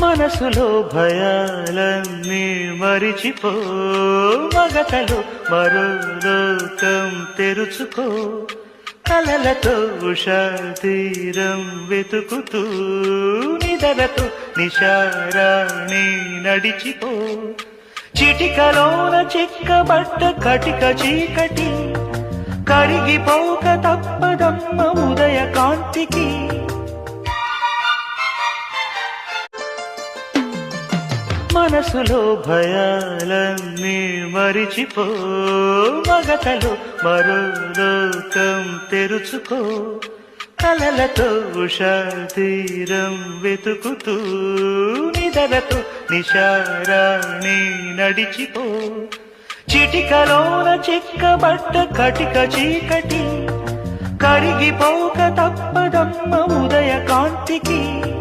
మనసులో భయాలన్నీ మరిచిపో, మగతలో మరో లోకం తెరుచుకో. కలలతో ఉషా తీరం వెతుకుతూ, నిదలతో నిశారాణి నడిచిపో. చిటికలోన చిక్కబట్ట కటిక చీకటి కరిగిపోక తప్పదమ్మ ఉదయ కాంతికి. మనసులో భయాలన్నీ మరిచిపో, మగతలో మరో లోకం తెరుచుకో. కలలతో ఉషా తీరం వెతుకుతూ, నిదలతో నిశారాణి నడిచిపో. చిటికలోన చిక్కబట్ట కటిక చీకటి కరిగిపోక తప్పదమ్మ ఉదయ కాంతికి.